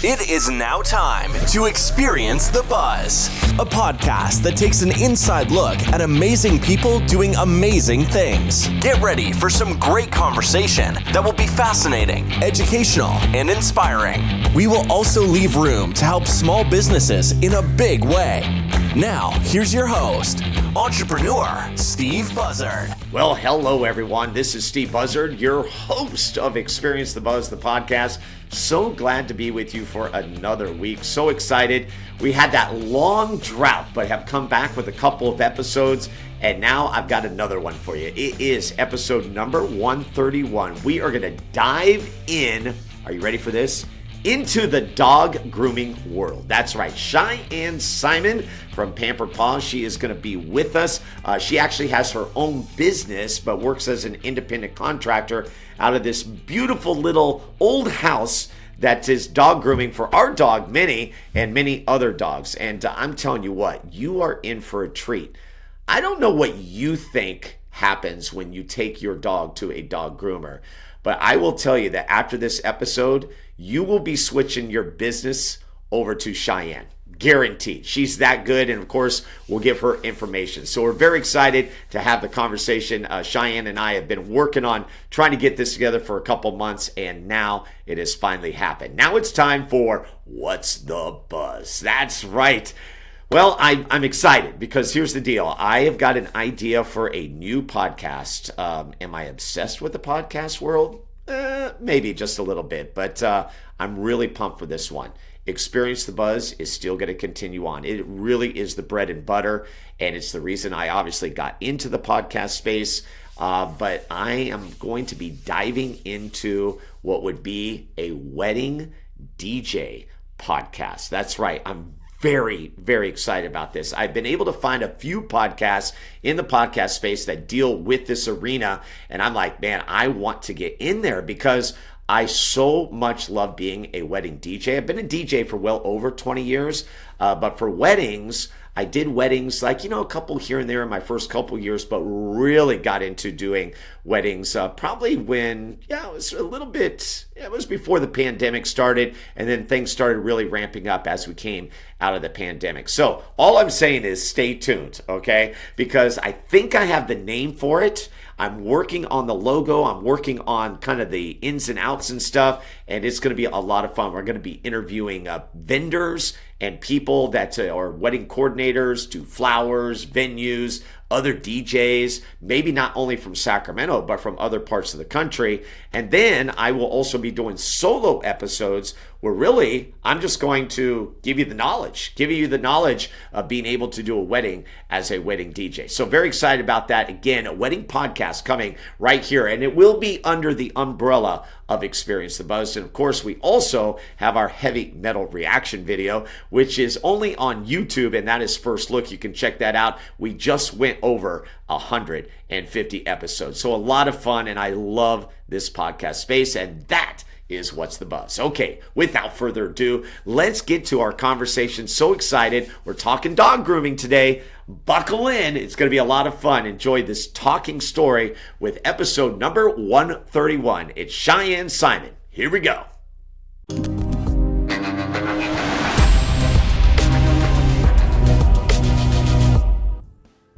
It is now time to experience the buzz, a podcast that takes an inside look at amazing people doing amazing things. Get ready for some great conversation that will be fascinating, educational, and inspiring. We will also leave room to help small businesses in a big way. Now, here's your host, entrepreneur Steve Buzzard. Well, hello everyone. This is Steve Buzzard, your host of Experience the Buzz, the podcast. So glad to be with you for another week. So excited. We had that long drought, but have come back with a couple of episodes. And now I've got another one for you. It is episode number 131. We are going to dive in. Are you ready for this? Into the dog grooming world. That's right. Cheyenne Simon from Pampered Paws. She is going to be with us. She actually has her own business, but works as an independent contractor out of this beautiful little old house that is dog grooming for our dog, Minnie, and many other dogs. And I'm telling you what, you are in for a treat. I don't know what you think happens when you take your dog to a dog groomer, but I will tell you that after this episode, you will be switching your business over to Cheyenne. Guaranteed. She's that good. And of course, we'll give her information. So we're very excited to have the conversation. Cheyenne and I have been working on trying to get this together for a couple months, and now it has finally happened. Now it's time for What's the Buzz? That's right. Well, I'm excited because here's the deal. I have got an idea for a new podcast. Am I obsessed with the podcast world? Maybe just a little bit, but I'm really pumped for this one. Experience the Buzz is still going to continue on. It really is the bread and butter, and it's the reason I obviously got into the podcast space. But I am going to be diving into what would be a wedding DJ podcast. That's right. I'm very, very excited about this. I've been able to find a few podcasts in the podcast space that deal with this arena. And I'm like, man, I want to get in there because I so much love being a wedding DJ. I've been a DJ for well over 20 years, but for weddings, I did weddings like, a couple here and there in my first couple years, but really got into doing weddings probably when, it was a little bit, it was before the pandemic started, and then things started really ramping up as we came out of the pandemic. So all I'm saying is stay tuned, okay? Because I think I have the name for it. I'm working on the logo. I'm working on kind of the ins and outs and stuff, and it's going to be a lot of fun. We're going to be interviewing vendors and people that are wedding coordinators, do flowers, venues, other DJs, maybe not only from Sacramento, but from other parts of the country. And then I will also be doing solo episodes where really I'm just going to give you the knowledge of being able to do a wedding as a wedding DJ. So very excited about that. Again, a wedding podcast coming right here, and it will be under the umbrella of Experience the Buzz. And of course, we also have our heavy metal reaction video, which is only on YouTube, and that is First Look. You can check that out. We just went over 150 episodes. So a lot of fun, and I love this podcast space, and that is What's the Buzz. Okay, without further ado, let's get to our conversation. So excited. We're talking dog grooming today. Buckle in. It's going to be a lot of fun. Enjoy this talking story with episode number 131. It's Cheyenne Simon. Here we go.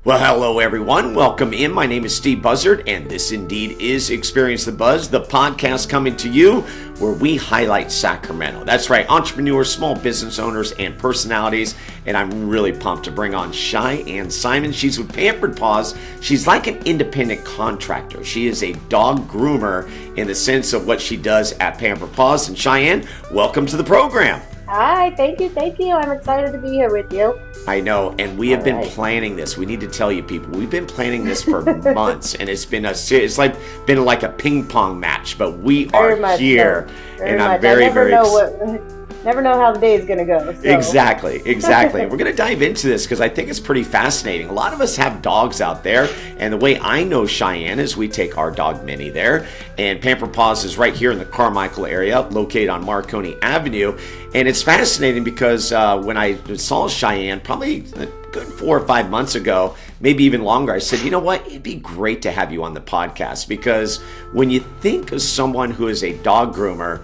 Well, hello everyone. Welcome in. My name is Steve Buzzard, and this indeed is Experience the Buzz, the podcast coming to you where we highlight Sacramento. That's right, entrepreneurs, small business owners, and personalities. And I'm really pumped to bring on Cheyenne Simon. She's with Pampered Paws. She's like an independent contractor. She is a dog groomer in the sense of what she does at Pampered Paws. And Cheyenne, welcome to the program. Hi, thank you. I'm excited to be here with you. I know, and we have been planning this. We need to tell you people, we've been planning this for months, and it's been been like a ping pong match, but we are here, and I'm very never know how the day is going to go. So. Exactly. We're going to dive into this because I think it's pretty fascinating. A lot of us have dogs out there, and the way I know Cheyenne is we take our dog Minnie there, and Pampered Paws is right here in the Carmichael area, located on Marconi Avenue, and it's fascinating because when I saw Cheyenne, probably a good 4 or 5 months ago, maybe even longer, I said, you know what, it'd be great to have you on the podcast because when you think of someone who is a dog groomer,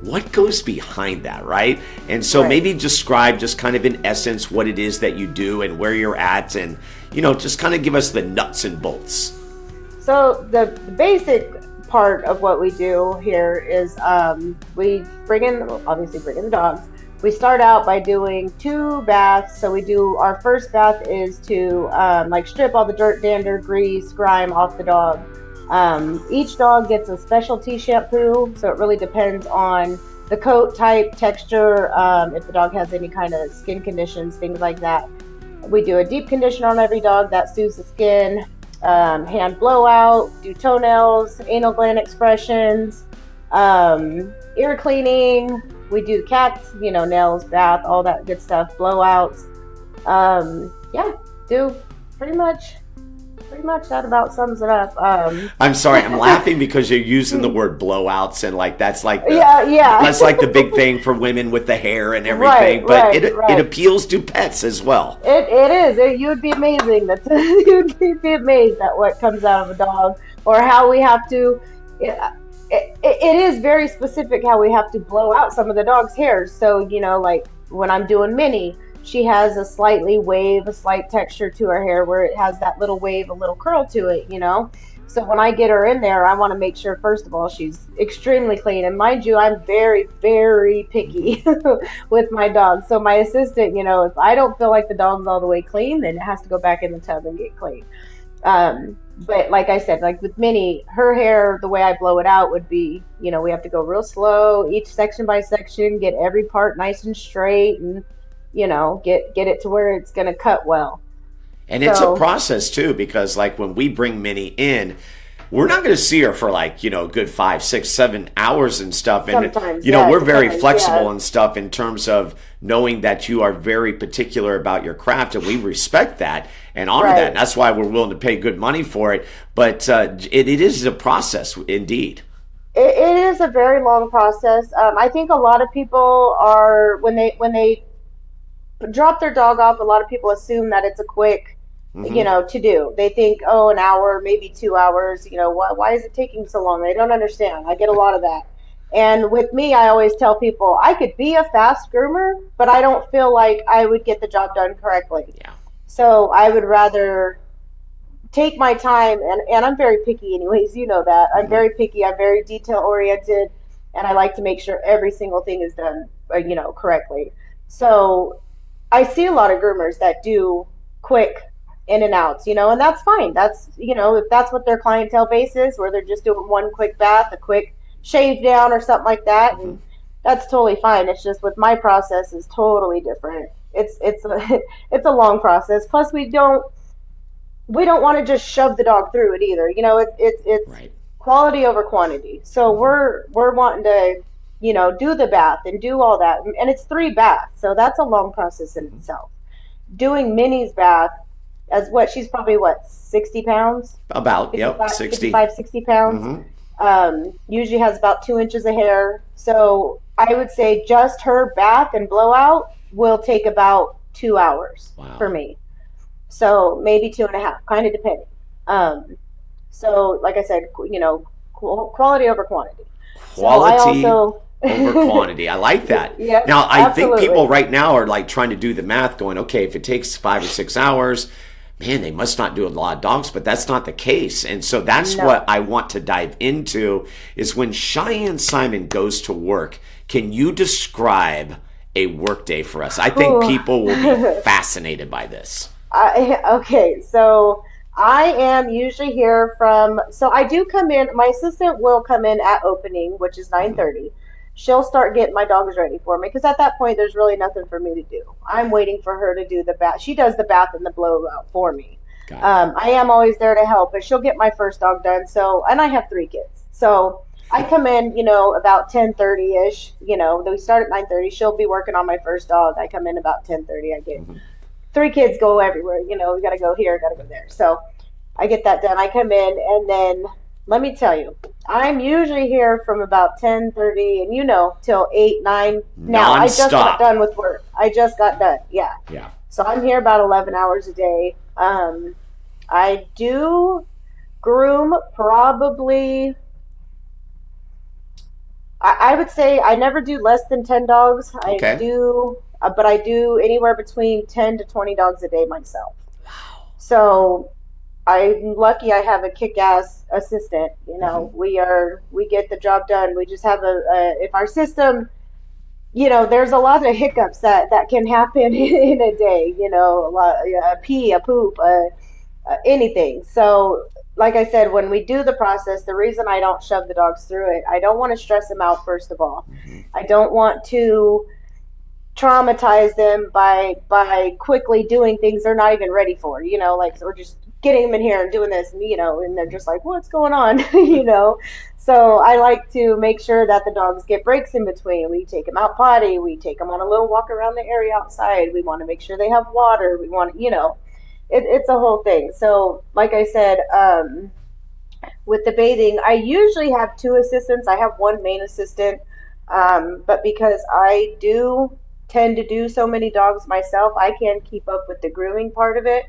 what goes behind that, right? And so maybe describe just kind of in essence what it is that you do and where you're at, and, you know, just kind of give us the nuts and bolts. So the basic part of what we do here is we bring in the dogs. We start out by doing 2 baths. So we do, our first bath is to like strip all the dirt, dander, grease, grime off the dog. Each dog gets a specialty shampoo, so it really depends on the coat type, texture, if the dog has any kind of skin conditions, things like that. We do a deep conditioner on every dog that soothes the skin, hand blowout, do toenails, anal gland expressions, ear cleaning. We do cats, you know, nails, bath, all that good stuff, blowouts. Do pretty much that about sums it up. I'm sorry, I'm laughing because you're using the word blowouts, and like that's like that's like the big thing for women with the hair and everything. But it appeals to pets as well. It is. You'd be amazing. You'd be amazed at what comes out of a dog, or how we have to. It is very specific how we have to blow out some of the dog's hairs. So, you know, like when I'm doing Minnie, she has a slight texture to her hair where it has that little wave, a little curl to it, you know. So when I get her in there, I want to make sure, first of all, she's extremely clean. And mind you, I'm very, very picky with my dog. So my assistant, you know, if I don't feel like the dog's all the way clean, then it has to go back in the tub and get clean. But like I said, like with Minnie, her hair, the way I blow it out would be, you know, we have to go real slow, each section by section, get every part nice and straight, and, you know, get it to where it's going to cut well. And it's a process too, because like when we bring Minnie in, we're not going to see her for like, you know, a good 5, 6, 7 hours and stuff. And, sometimes, you know, we're very flexible and stuff in terms of knowing that you are very particular about your craft, and we respect that and honor that. And that's why we're willing to pay good money for it. But it is a process indeed. It is a very long process. I think a lot of people are, when they drop their dog off, a lot of people assume that it's a quick, you know, to do. They think, oh, an hour, maybe 2 hours, you know, why is it taking so long? They don't understand. I get a lot of that. And with me, I always tell people I could be a fast groomer, but I don't feel like I would get the job done correctly. Yeah. So I would rather take my time, and I'm very picky anyways, you know that. I'm very picky, I'm very detail oriented, and I like to make sure every single thing is done, you know, correctly. So I see a lot of groomers that do quick in and outs, you know, and that's fine. That's, you know, if that's what their clientele base is, where they're just doing one quick bath, a quick shave down or something like that, and that's totally fine. It's just with my process is totally different. It's a long process. Plus we don't want to just shove the dog through it either. You know, it's quality over quantity. So we're wanting to, you know, do the bath and do all that, and it's 3 baths, so that's a long process in itself. Doing Minnie's bath, as she's probably 60 pounds? About, 60. 55, 60 pounds. Usually has about 2 inches of hair. So I would say just her bath and blowout will take about 2 hours for me. So maybe 2.5, kind of depending. So like I said, you know, quality over quantity. Quality over quantity. I like that. Yeah, now, I absolutely. think people right now are like trying to do the math going, okay, if it takes 5 or 6 hours, man, they must not do a lot of dogs, but that's not the case. And so that's what I want to dive into is when Cheyenne Simon goes to work, can you describe a work day for us? I think people will be fascinated by this. Okay, so I am usually here so I do come in, my assistant will come in at opening, which is 9:30. She'll start getting my dogs ready for me, because at that point, there's really nothing for me to do. I'm waiting for her to do the bath. She does the bath and the blowout for me. I am always there to help, but she'll get my first dog done. So, and I have 3 kids. So I come in, you know, about 10:30-ish. You know, we start at 9:30. She'll be working on my first dog. I come in about 10:30. I get 3 kids go everywhere. You know, we got to go here, got to go there. So I get that done. I come in, and then let me tell you, I'm usually here from about 10:30 and, you know, till 8, 9. Now, I just got done with work. I just got done. Yeah. So I'm here about 11 hours a day. I do groom probably I would say I never do less than 10 dogs. I Okay. do, but I do anywhere between 10 to 20 dogs a day myself. So I'm lucky I have a kick-ass assistant. Hmm. We get the job done. We just have if our system, there's a lot of hiccups that can happen in a day, a lot, a pee, a poop, anything. So, like I said, when we do the process, the reason I don't shove the dogs through it, I don't want to stress them out, first of all. Hmm. I don't want to traumatize them by quickly doing things they're not even ready for, like we're just getting them in here and doing this, and they're just like, what's going on? So I like to make sure that the dogs get breaks in between. We take them out potty, we take them on a little walk around the area outside, we want to make sure they have water, we want to, it's a whole thing. So like I said, with the bathing, I usually have two assistants. I have one main assistant, but because I do tend to do so many dogs myself, I can't keep up with the grooming part of it.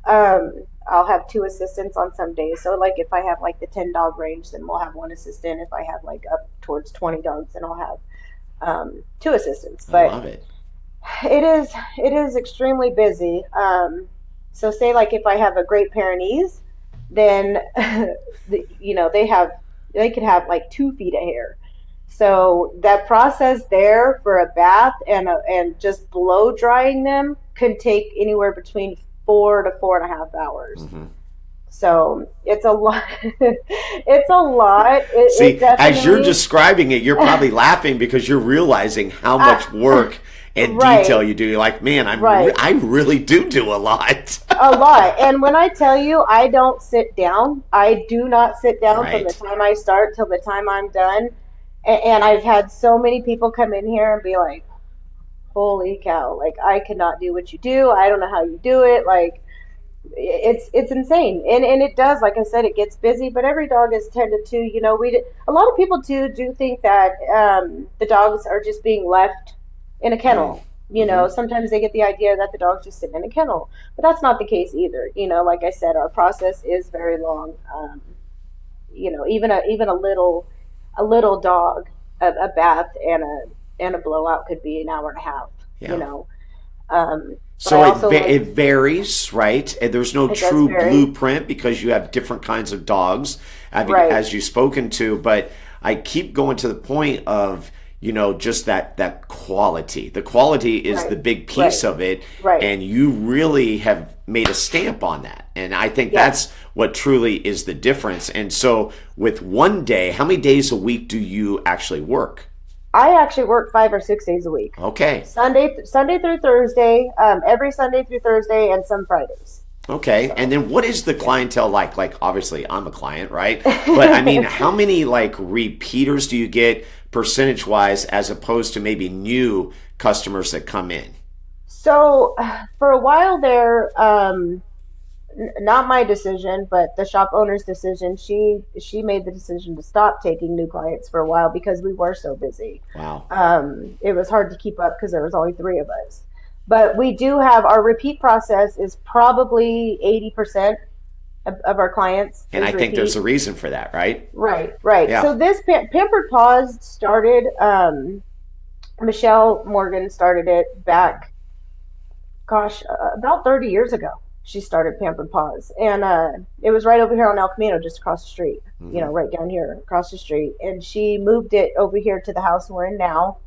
I'll have two assistants on some days. So, like, if I have like the 10 dog range, then we'll have one assistant. If I have like up towards 20 dogs, then I'll have two assistants. I But love it. it is extremely busy. So, say like if I have a Great Pyrenees, then they could have like 2 feet of hair. So that process there for a bath and just blow drying them could take anywhere between 4 to 4.5 hours. Hmm. So it's a lot. It's a lot. It See, as you're definitely. describing it, you're probably laughing because you're realizing how much I, work and detail right, you do. You're like, man, right. I really do a lot. A lot. And when I tell you I don't sit down, I do not sit down from the Right. time I start till the time I'm done. And I've had so many people come in here and be like, holy cow, like I cannot do what you do. I don't know how you do it. Like it's insane. And it does, like I said, it gets busy, but every dog is tended to, a lot of people too do think that the dogs are just being left in a kennel. Mm-hmm. Sometimes they get the idea that the dog's just sitting in a kennel, but that's not the case either. Like I said, our process is very long. Even a little dog, a bath and a blowout could be an hour and a half. You Yeah. know, but I So also like it varies, right? And there's no it does true vary, blueprint because you have different kinds of dogs, right? as you've spoken to. But I keep going to the point of just that quality. The quality is the Right, big piece right, of it, right. and you really have made a stamp on that. And I think Yes, that's what truly is the difference. And so, with one day, how many days a week do you actually work? I actually work 5 or 6 days a week. Okay. Sunday through Thursday, every Sunday through Thursday, and some Fridays. Okay. And So, then what is the yeah. clientele like? Like, obviously, I'm a client, right? But I mean, how many like repeaters do you get percentage wise as opposed to maybe new customers that come in? So for a while there, not my decision, but the shop owner's decision. She made the decision to stop taking new clients for a while because we were so busy. Wow. It was hard to keep up because there was only three of us. But we do have our repeat process is probably 80% of our clients And I is think there's repeat. a reason for that, right? Right, right. Yeah. So this Pampered Paws started. Michelle Morgan started it back, gosh, about 30 years ago. She started Pampered Paws, and it was right over here on El Camino, just across the street. Hmm. Right down here across the street. And she moved it over here to the house we're in now.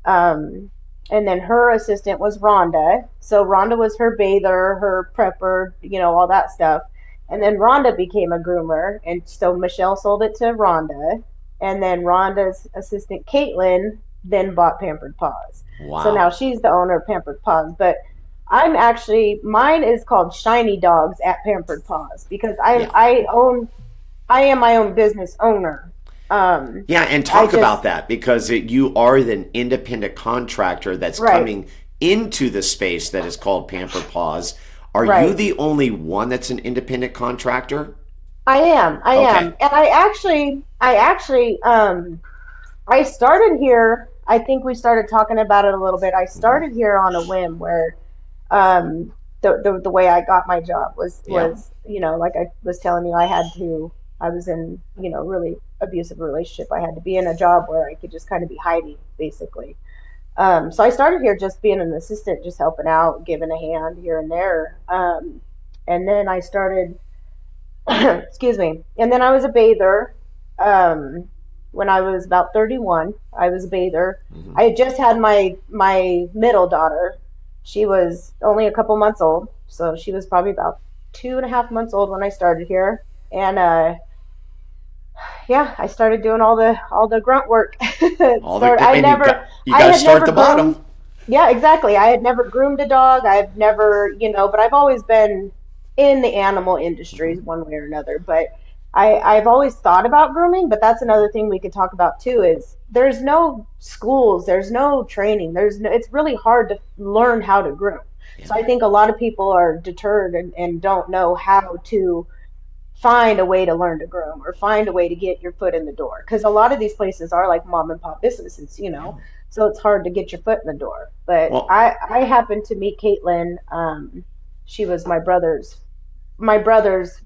Um, and then her assistant was Rhonda. So Rhonda was her bather, her prepper, all that stuff. And then Rhonda became a groomer, and so Michelle sold it to Rhonda, and then Rhonda's assistant Caitlin then bought Pampered Paws. So now Wow. she's the owner of Pampered Paws. But mine is called Shiny Dogs at Pampered Paws because Yeah. I am my own business owner. Um, Yeah, and I talk about just that because you are an independent contractor that's right, coming into the space that is called Pamper Paws. Are you right. the only one that's an independent contractor? I am, Okay. and I started here. I think we started talking about it a little bit. I Hmm. started here on a whim where the way I got my job was Yeah. like I was telling you, I was in really abusive relationship. I had to be in a job where I could just kind of be hiding, basically. So I started here just being an assistant, just helping out, giving a hand here and there. And then I started, excuse me, and then I was a bather. When I was about 31, I was a bather. I had just had my middle daughter. She was only a couple months old, so she was probably about 2.5 months old when I started here. And yeah, I started doing all the grunt work. You got to start at the bottom. Yeah, exactly. I had never groomed a dog. I've never, but I've always been in the animal industries one way or another. But I've always thought about grooming, but that's another thing we could talk about too, is there's no schools, there's no training, it's really hard to learn how to groom. Yeah. So I think a lot of people are deterred and don't know how to find a way to learn to groom or find a way to get your foot in the door. Because a lot of these places are like mom and pop businesses, so it's hard to get your foot in the door. But I happened to meet Caitlin. She was my brother's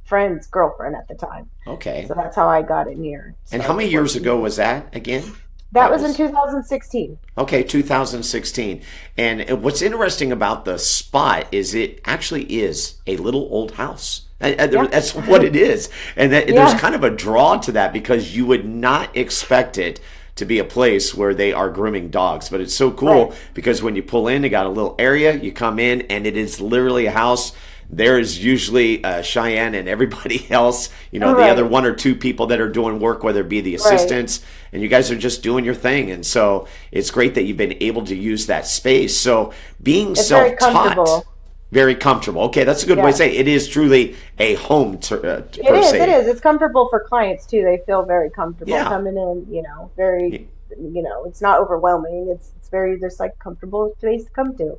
friend's girlfriend at the time. Okay. So that's how I got in here. And how many years ago was that again? That was in 2016. Okay, 2016. And what's interesting about the spot is it actually is a little old house. That's what it is. And there's kind of a draw to that because you would not expect it to be a place where they are grooming dogs. But it's so cool because when you pull in, they got a little area, you come in, and it is literally a house. There is usually Cheyenne and everybody else, the other one or two people that are doing work, whether it be the assistants, and you guys are just doing your thing. And so it's great that you've been able to use that space. So being self-taught, very comfortable. Okay, that's a good way to say it. It is truly a home per se. It is. It's comfortable for clients too. They feel very comfortable coming in, very, it's not overwhelming. It's very, just like comfortable place to come to.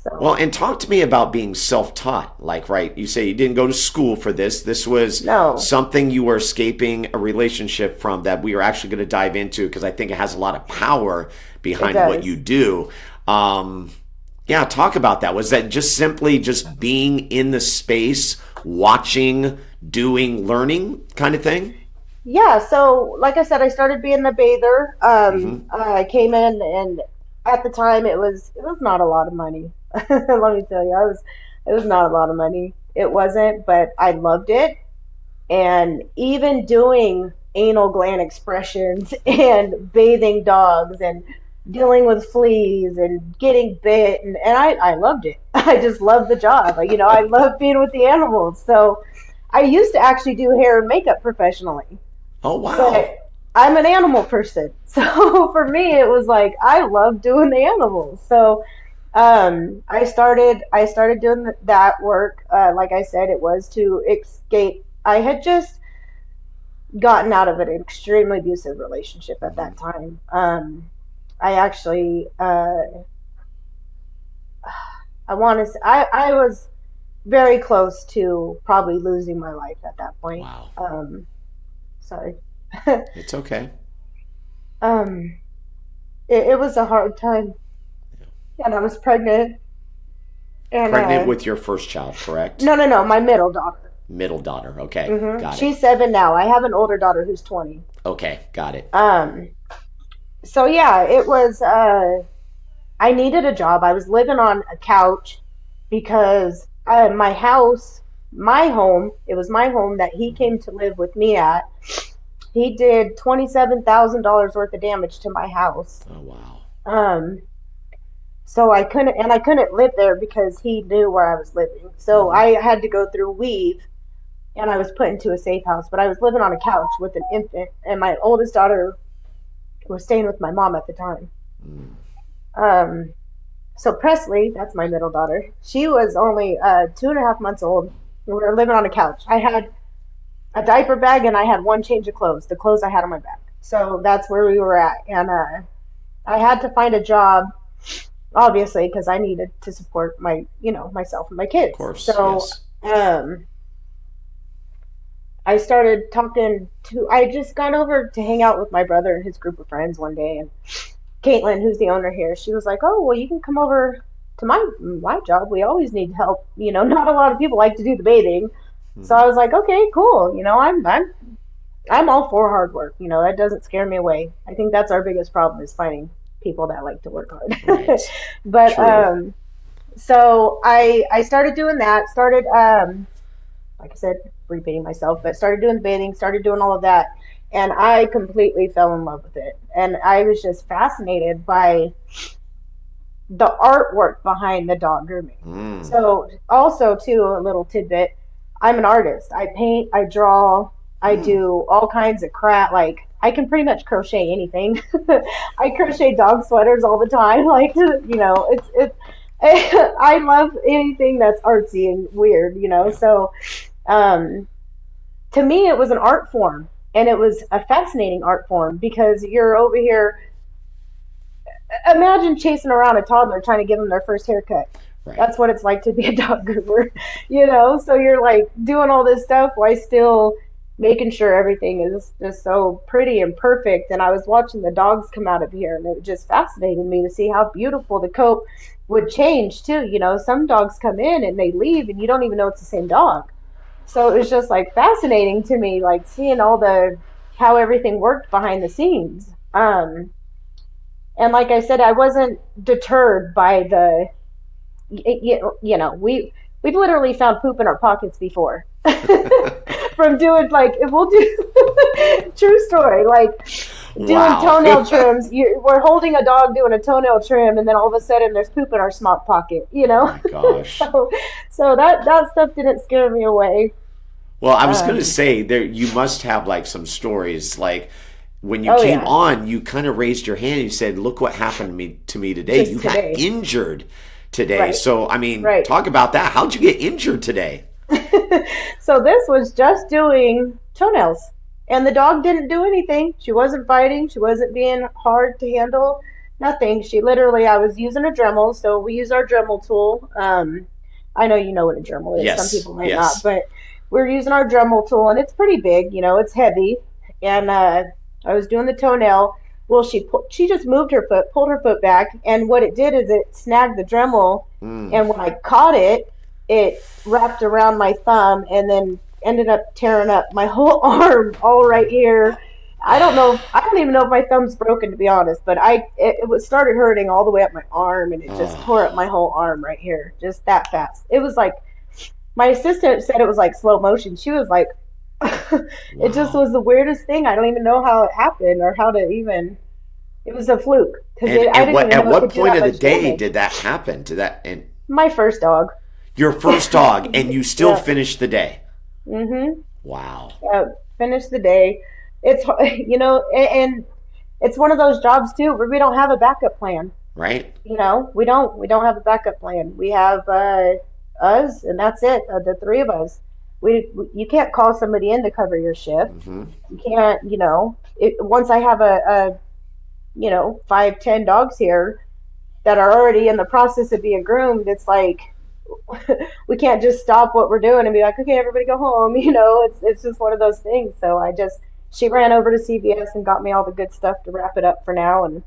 So. Well, and talk to me about being self-taught. Like, you say you didn't go to school for this. This was something you were escaping a relationship from that we are actually going to dive into because I think it has a lot of power behind what you do. Yeah, talk about that. Was that just simply just being in the space, watching, doing, learning kind of thing? Yeah, so like I said, I started being the bather. I came in, and at the time it was not a lot of money. Let me tell you, it was not a lot of money. It wasn't, but I loved it. And even doing anal gland expressions and bathing dogs and dealing with fleas and getting bit, and I loved it. I just loved the job. I love being with the animals. So I used to actually do hair and makeup professionally. Oh, wow. But I'm an animal person. So for me, it was like, I love doing the animals. So I started doing that work. Like I said, it was to escape. I had just gotten out of an extremely abusive relationship at that time. I actually, I was very close to probably losing my life at that point. Wow. Sorry. It's okay. It was a hard time. And I was pregnant. And, pregnant with your first child, correct? No, my middle daughter. Middle daughter, okay. Got it. She's 7 now. I have an older daughter who's 20. Okay, got it. So yeah, it was, I needed a job. I was living on a couch because it was my home that he came to live with me at. He did $27,000 worth of damage to my house. Oh, wow. So I couldn't live there because he knew where I was living. So I had to go through Weave, and I was put into a safe house. But I was living on a couch with an infant, and my oldest daughter was staying with my mom at the time. So Presley, that's my middle daughter, she was only 2.5 months old. We were living on a couch. I had a diaper bag, and I had one change of clothes, the clothes I had on my back. So that's where we were at. And I had to find a job, obviously, because I needed to support myself and my kids. Of course, so yes. I started I just got over to hang out with my brother and his group of friends one day, and Caitlin, who's the owner here, she was like, "Oh, well, you can come over to my job. We always need help. Not a lot of people like to do the bathing." So I was like, "Okay, cool. I'm I'm all for hard work. That doesn't scare me away. I think that's our biggest problem is finding people that like to work hard. Right. But True. so I started doing that. Started like I said, repeating myself, but started doing bathing, started doing all of that, and I completely fell in love with it. And I was just fascinated by the artwork behind the dog grooming. So also too, a little tidbit, I'm an artist. I paint, I draw, I do all kinds of crap. Like I can pretty much crochet anything. I crochet dog sweaters all the time. Like it's I love anything that's artsy and weird. So to me, it was an art form, and it was a fascinating art form because you're over here. Imagine chasing around a toddler trying to give them their first haircut. Right. That's what it's like to be a dog groomer, So you're like doing all this stuff while still making sure everything is just so pretty and perfect. And I was watching the dogs come out of here, and it just fascinated me to see how beautiful the coat would change too. Some dogs come in and they leave, and you don't even know it's the same dog. So it was just like fascinating to me, like seeing how everything worked behind the scenes. And like I said, I wasn't deterred by we've literally found poop in our pockets before from doing we'll do true story, like doing toenail trims. We're holding a dog doing a toenail trim, and then all of a sudden there's poop in our smock pocket. Oh my gosh. so that stuff didn't scare me away. Well, I was going to say you must have like some stories like. When you came on, you kind of raised your hand and you said, look what happened to me today. Just you today. got injured today. Right. So, talk about that. How'd you get injured today? So this was just doing toenails. And the dog didn't do anything. She wasn't fighting. She wasn't being hard to handle. Nothing. I was using a Dremel. So we use our Dremel tool. I know you know what a Dremel is. Yes. Some people might not. But we're using our Dremel tool, and it's pretty big. It's heavy. And I was doing the toenail. Well, she just moved her foot, pulled her foot back, and what it did is it snagged the Dremel, and when I caught it, it wrapped around my thumb and then ended up tearing up my whole arm, all right here. I don't even know if my thumb's broken, to be honest, but it started hurting all the way up my arm, and it just tore up my whole arm right here, just that fast. It was like, my assistant said it was like slow motion. She was like, it just was the weirdest thing. I don't even know how it happened or how to even. It was a fluke. At what point of the day did that happen? My first dog. Your first dog, and you still finished the day. Mm-hmm. Wow. Finished the day. It's and it's one of those jobs too where we don't have a backup plan. Right. We don't have a backup plan. We have us, and that's it. The three of us. You can't call somebody in to cover your shift. Mm-hmm. You can't, once I have a 5-10 dogs here that are already in the process of being groomed, it's like, we can't just stop what we're doing and be like, okay, everybody go home. It's just one of those things. So she ran over to CVS and got me all the good stuff to wrap it up for now. And,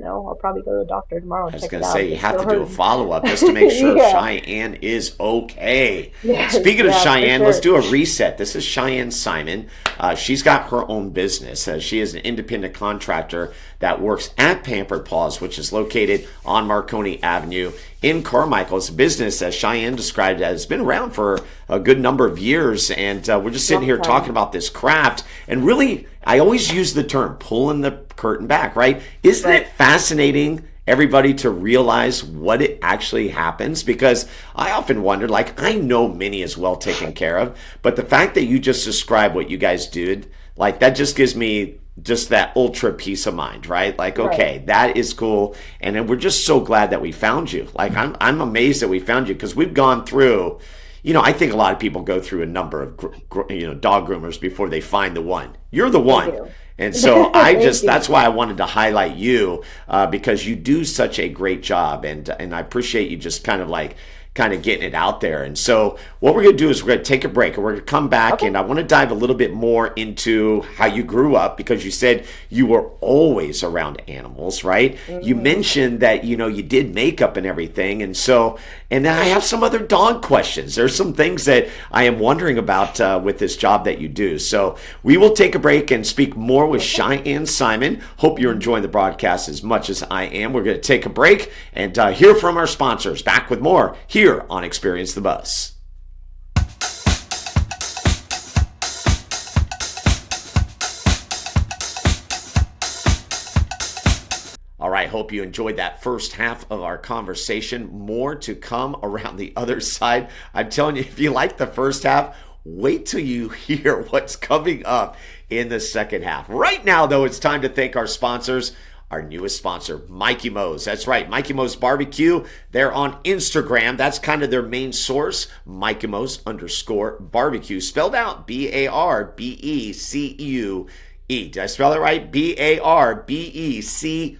I'll probably go to the doctor tomorrow and I was check going it to out. say, you have to do a follow-up just to make sure Cheyenne is okay. Yes, Speaking of Cheyenne, sure. let's do a reset. This is Cheyenne Simon. She's got her own business. She is an independent contractor that works at Pampered Paws, which is located on Marconi Avenue in Carmichael. It's a business, as Cheyenne described it, has been around for a good number of years, and we're just sitting here talking about this craft. And really, I always use the term pulling the curtain back, right? Isn't it fascinating, everybody, to realize what it actually happens? Because I often wonder, like, I know Minnie is well taken care of, but the fact that you just described what you guys did, like, that just gives me just that ultra peace of mind, right? Like, okay, that is cool. And then we're just so glad that we found you. Like, I'm amazed that we found you, because we've gone through, I think a lot of people go through a number of, dog groomers before they find the one. You're the one. And so that's why I wanted to highlight you, because you do such a great job. And I appreciate you just kind of kind of getting it out there. And so what we're going to do is we're going to take a break and we're going to come back, and I want to dive a little bit more into how you grew up, because you said you were always around animals, right? You mentioned that, you did makeup and everything. And then I have some other dog questions. There's some things that I am wondering about with this job that you do. So we will take a break and speak more with Cheyenne Simon. Hope you're enjoying the broadcast as much as I am. We're going to take a break and hear from our sponsors. Back with more here on Experience the Buzz. All right, hope you enjoyed that first half of our conversation. More to come around the other side. I'm telling you, if you like the first half, wait till you hear what's coming up in the second half. Right now, though, it's time to thank our sponsors. Our newest sponsor, MiKimos. That's right, MiKimos Barbecue. They're on Instagram. That's kind of their main source, MiKimos_barbecue, spelled out B-A-R-B-E-C-U-E. Did I spell it right? B-A-R-B-E-C-U-E.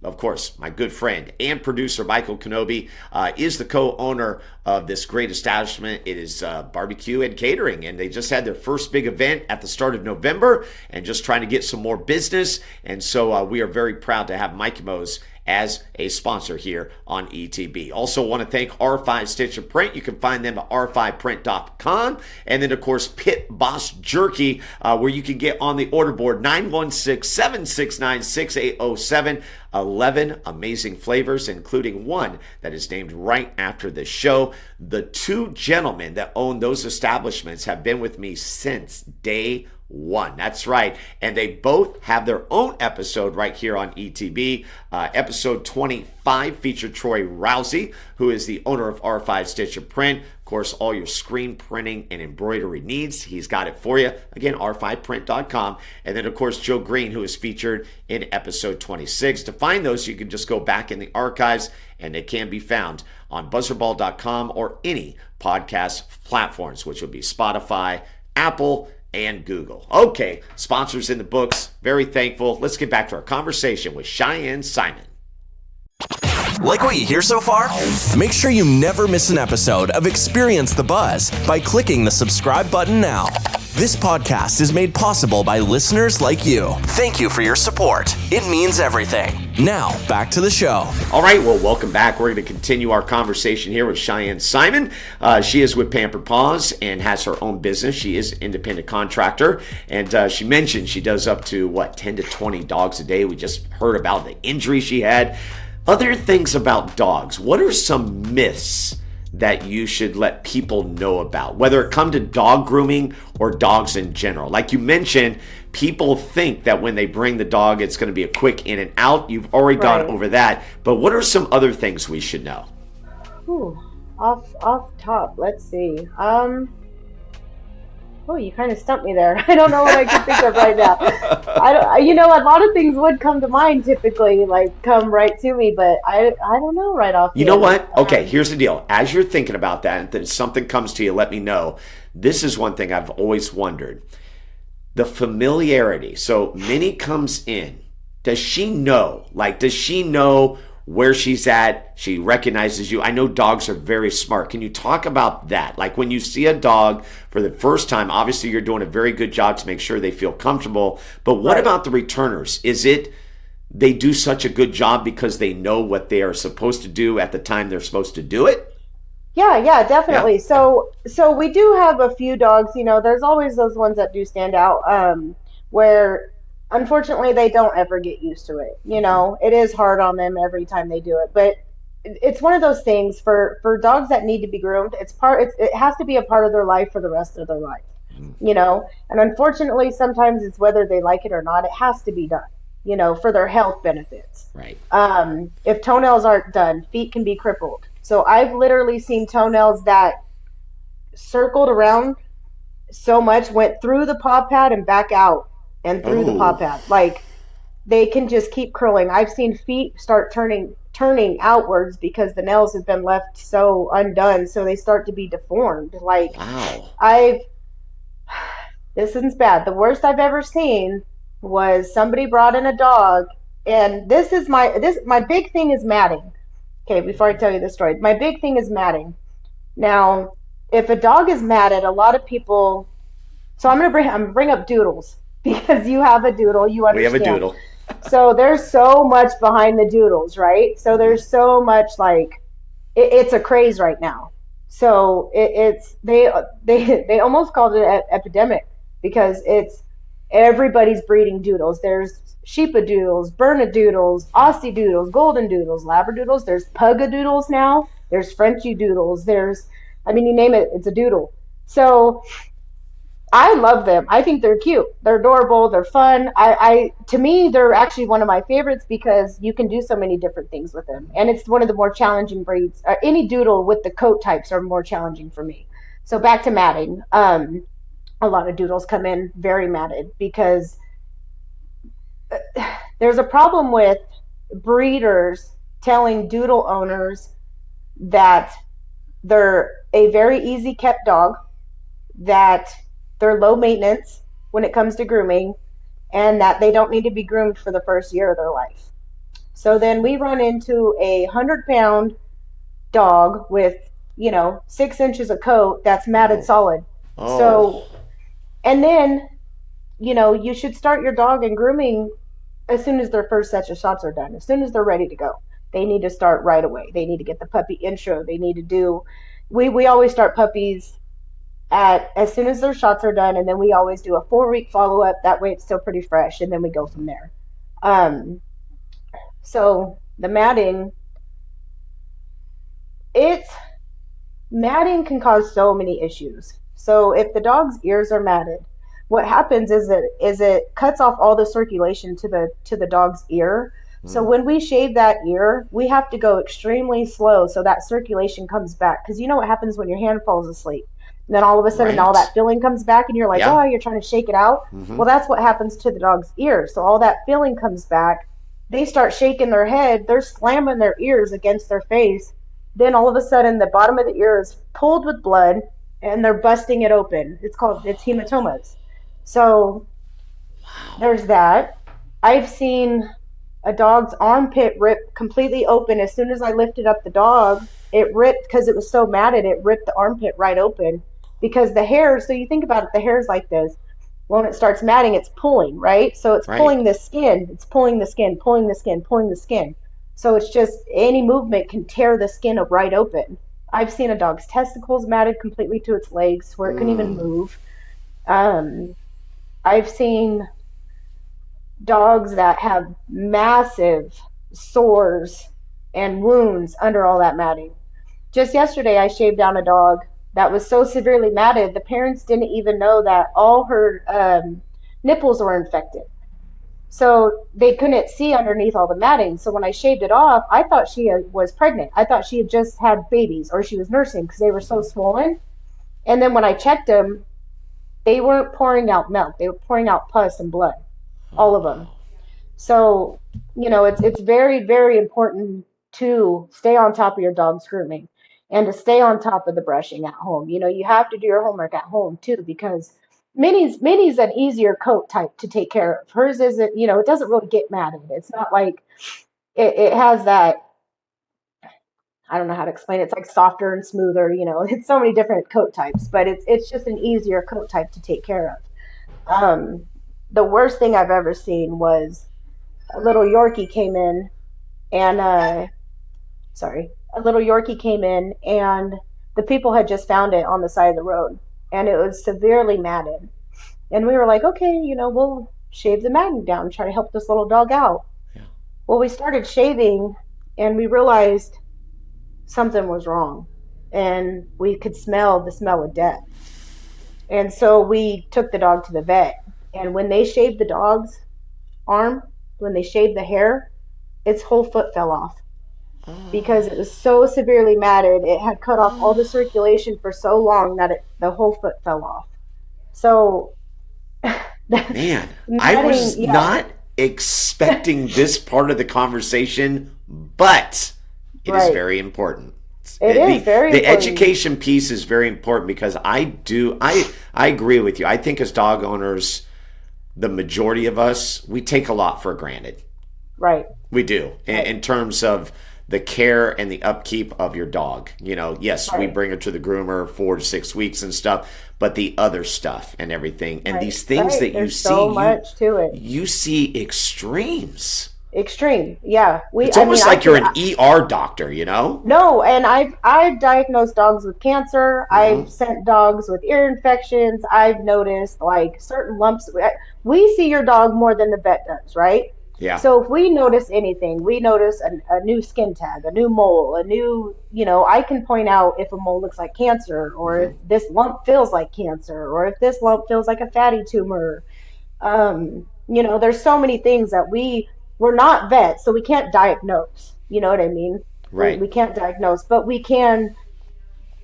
Of course, my good friend and producer Michael Kenobi is the co-owner of this great establishment. It is barbecue and catering, and they just had their first big event at the start of November and just trying to get some more business. And so we are very proud to have MiKimos as a sponsor here on ETB. Also want to thank R5 Stitch and Print. You can find them at r5print.com. And then, of course, Pit Boss Jerky, where you can get on the order board 916-769-6807. 11 amazing flavors, including one that is named right after the show. The two gentlemen that own those establishments have been with me since day one. That's right. And they both have their own episode right here on ETB. Episode 25 featured Troy Rousey, who is the owner of R5 Stitch and Print. Of course, all your screen printing and embroidery needs, he's got it for you. Again, r5print.com. And then, of course, Joe Green, who is featured in episode 26. To find those, you can just go back in the archives, and they can be found on buzzardball.com or any podcast platforms, which would be Spotify, Apple, and Google. Okay, sponsors in the books. Very thankful. Let's get back to our conversation with Cheyenne Simon. Like what you hear so far? Make sure you never miss an episode of Experience the Buzz by clicking the subscribe button now. This podcast is made possible by listeners like you. Thank you for your support. It means everything. Now, back to the show. All right, well, welcome back. We're going to continue our conversation here with Cheyenne Simon. She is with Pampered Paws and has her own business. She is an independent contractor, and she mentioned she does up to, 10 to 20 dogs a day. We just heard about the injury she had. Other things about dogs. What are some myths that you should let people know about, whether it come to dog grooming or dogs in general? Like you mentioned, people think that when they bring the dog, it's going to be a quick in and out. You've already gone over that. But what are some other things we should know? Off top, let's see. You kind of stumped me there. I don't know what I can think of right now. A lot of things would come to mind typically, come right to me, but I don't know right off. You know what? Okay, here's the deal. As you're thinking about that, and then something comes to you, let me know. This is one thing I've always wondered. The familiarity. So Minnie comes in. Does she know? Does she know where she's at? She recognizes you. I know dogs are very smart. Can you talk about that? Like when you see a dog for the first time, obviously you're doing a very good job to make sure they feel comfortable. But what about the returners? Is it they do such a good job because they know what they are supposed to do at the time they're supposed to do it? Yeah, definitely. Yeah. So we do have a few dogs, there's always those ones that do stand out, where unfortunately they don't ever get used to it. It is hard on them every time they do it, but it's one of those things for dogs that need to be groomed. It has to be a part of their life for the rest of their life, and unfortunately sometimes it's whether they like it or not, it has to be done, for their health benefits. Right. If toenails aren't done, feet can be crippled. So I've literally seen toenails that circled around so much, went through the paw pad and back out and through the paw pad. They can just keep curling. I've seen feet start turning outwards because the nails have been left so undone, so they start to be deformed. Wow. This isn't bad. The worst I've ever seen was somebody brought in a dog, and my big thing is matting. Okay, before I tell you the story, my big thing is matting. Now, if a dog is matted, a lot of people. So I'm gonna bring up doodles because you have a doodle, you We have a understand. doodle. So there's so much behind the doodles, right? So there's so much like it's a craze right now. So it's they almost called it an epidemic because it's everybody's breeding doodles. There's sheepadoodles, bernedoodles, aussie doodles, golden doodles, labradoodles. There's pugadoodles now. There's Frenchy doodles. There's, I mean, you name it, it's a doodle. So I love them. I think they're cute. They're adorable. They're fun. To me, they're actually one of my favorites because you can do so many different things with them, and it's one of the more challenging breeds. Any doodle with the coat types are more challenging for me. So back to matting. A lot of doodles come in very matted because there's a problem with breeders telling doodle owners that they're a very easy kept dog, that they're low maintenance when it comes to grooming, and that they don't need to be groomed for the first year of their life. So then we run into a 100-pound dog with, 6 inches of coat that's matted Oh. solid. Oh. So, and then, you should start your dog in grooming as soon as their first set of shots are done, as soon as they're ready to go. They need to start right away. They need to get the puppy intro. They need to do, we always start puppies at as soon as their shots are done, and then we always do a 4-week follow up. That way, it's still pretty fresh, and then we go from there. Um, so the matting, it's matting can cause so many issues. So if the dog's ears are matted, what happens is it cuts off all the circulation to the dog's ear. So when we shave that ear, we have to go extremely slow so that circulation comes back. Because you know what happens when your hand falls asleep? And then all of a sudden, all Right. that feeling comes back, and you're like, Yeah. oh, you're trying to shake it out. Well, that's what happens to the dog's ear. So all that feeling comes back. They start shaking their head. They're slamming their ears against their face. Then all of a sudden, the bottom of the ear is pulled with blood, and they're busting it open. It's hematomas. So there's that. I've seen a dog's armpit rip completely open. As soon as I lifted up the dog, it ripped because it was so matted. It ripped the armpit right open because the hair. So you think about it, the hair's like this. When it starts matting, it's pulling, right? So it's Right. pulling the skin. It's pulling the skin, pulling the skin, pulling the skin. So it's just any movement can tear the skin right open. I've seen a dog's testicles matted completely to its legs where it couldn't even move. Um, I've seen dogs that have massive sores and wounds under all that matting. Just yesterday, I shaved down a dog that was so severely matted, the parents didn't even know that all her nipples were infected. So they couldn't see underneath all the matting. So when I shaved it off, I thought she was pregnant. I thought she had just had babies or she was nursing because they were so swollen. And then when I checked them, they weren't pouring out milk. They were pouring out pus and blood, all of them. So, it's very, very important to stay on top of your dog's grooming and to stay on top of the brushing at home. You have to do your homework at home too because Minnie's an easier coat type to take care of. Hers isn't, it doesn't really get matted. It's not like it has that, I don't know how to explain it. It's like softer and smoother, it's so many different coat types, but it's just an easier coat type to take care of. The worst thing I've ever seen was a little Yorkie came in and a little Yorkie came in and the people had just found it on the side of the road and it was severely matted. And we were like, okay, we'll shave the matting down, try to help this little dog out. Yeah. Well, we started shaving and we realized something was wrong and we could smell the smell of death. And so we took the dog to the vet. And when they shaved the dog's arm, when they shaved the hair, its whole foot fell off because it was so severely matted. It had cut off all the circulation for so long that the whole foot fell off. So, Man, I matting, was yeah, not expecting this part of the conversation, but it is right. very important. It is very the important. education piece is very important because I agree with you. I think as dog owners, the majority of us, we take a lot for granted. Right. We do Right. in terms of the care and the upkeep of your dog. Yes, we Right. bring her to the groomer 4 to 6 weeks and stuff, but the other stuff and everything, and Right. these things Right. that you There's so see, much to it. you see extremes. Extreme. Yeah. It's I mean, almost like you're an ER doctor, no, and I've diagnosed dogs with cancer. Hmm. I've sent dogs with ear infections. I've noticed like certain lumps. We see your dog more than the vet does, right? Yeah. So if we notice anything, we notice a new skin tag, a new mole, a new, I can point out if a mole looks like cancer, or if Hmm. this lump feels like cancer, or if this lump feels like a fatty tumor. There's so many things that we're not vets, so we can't diagnose. You know what I mean? we, Right. we can't diagnose, but we can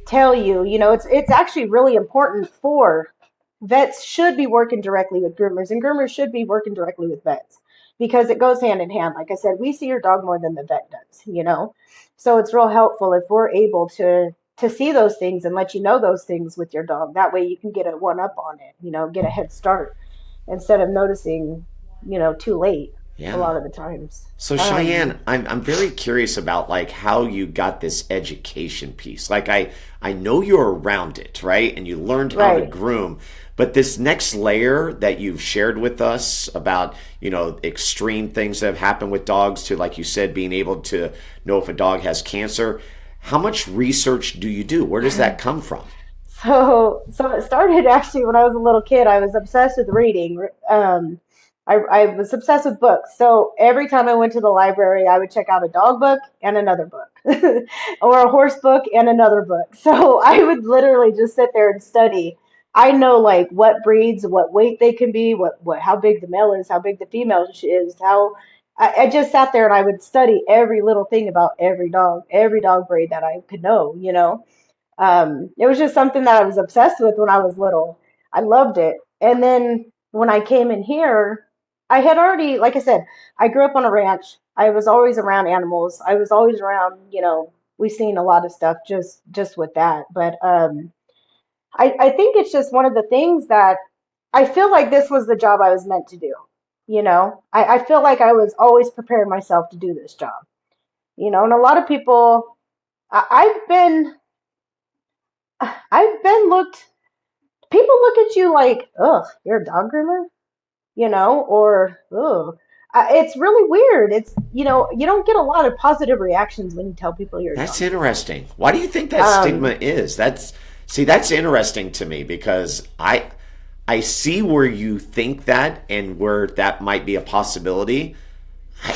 tell you. It's actually really important for vets should be working directly with groomers, and groomers should be working directly with vets because it goes hand in hand. Like I said, we see your dog more than the vet does. So it's real helpful if we're able to see those things and let you know those things with your dog. That way you can get a one up on it, get a head start instead of noticing, too late a Yeah. lot of the times. So Um, Cheyenne, I'm very curious about like how you got this education piece. Like I know you're around it, right? And you learned how to right. groom, but this next layer that you've shared with us about, extreme things that have happened with dogs to, like you said, being able to know if a dog has cancer. How much research do you do? Where does that come from? So it started actually when I was a little kid. I was obsessed with reading. I was obsessed with books. So every time I went to the library, I would check out a dog book and another book, or a horse book and another book. So I would literally just sit there and study. I know like what breeds, what weight they can be, how big the male is, how big the female is, how. I just sat there and I would study every little thing about every dog breed that I could know. It was just something that I was obsessed with when I was little. I loved it. And then when I came in here, I had already, like I said, I grew up on a ranch. I was always around animals. I was always around, we've seen a lot of stuff just with that. But I think it's just one of the things that I feel like this was the job I was meant to do. I feel like I was always preparing myself to do this job. And a lot of people, I've been looked. People look at you like, ugh, you're a dog groomer, or ugh. It's really weird. You don't get a lot of positive reactions when you tell people you're a That's dog groomer. interesting. Why do you think that stigma Um, is? That's interesting to me because I see where you think that and where that might be a possibility.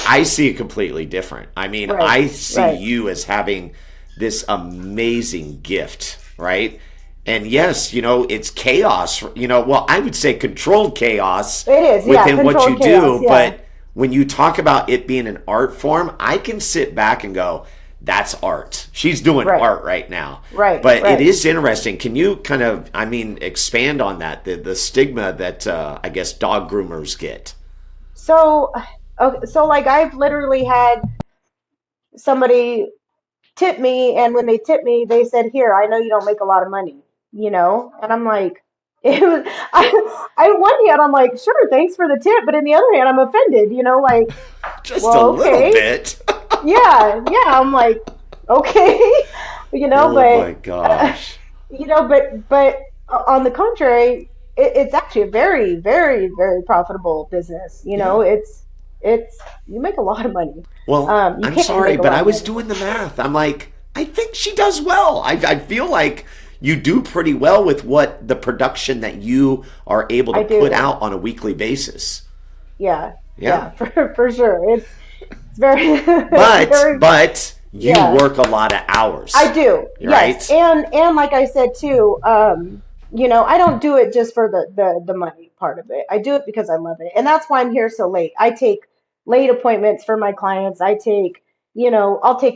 I see it completely different. I mean, right, I see right. you as having this amazing gift, right? And yes, it's chaos, well, I would say controlled chaos It is, yeah, within what you controlled chaos, do, yeah. but when you talk about it being an art form, I can sit back and go, that's art. She's doing Right, art right now. right, But it right. is interesting. Can you kind of, expand on that, the stigma that I guess dog groomers get? So, okay, so like I've literally had somebody tip me, and when they tip me, they said, "Here, I know you don't make a lot of money," and I'm like, it was, on one hand, I'm like, "Sure, thanks for the tip," but in the other hand, I'm offended, Just a well, little okay, bit. yeah, yeah, I'm like, okay, Oh but, my gosh. but on the contrary, it's actually a very, very, very profitable business. Yeah. It's you make a lot of money. Well, You I'm can sorry, make a but lot I of was money. doing the math. I'm like, I think she does well. I feel like you do pretty well with what the production that you are able to I put do. out on a weekly basis. Yeah, Yeah. yeah, for sure. It's very, it's But very, but you yeah. work a lot of I hours, do. Yes, right? and like I said too, I don't do it just for the money part of it. I do it because I love it, and that's why I'm here so late. I take late appointments for my clients. I'll take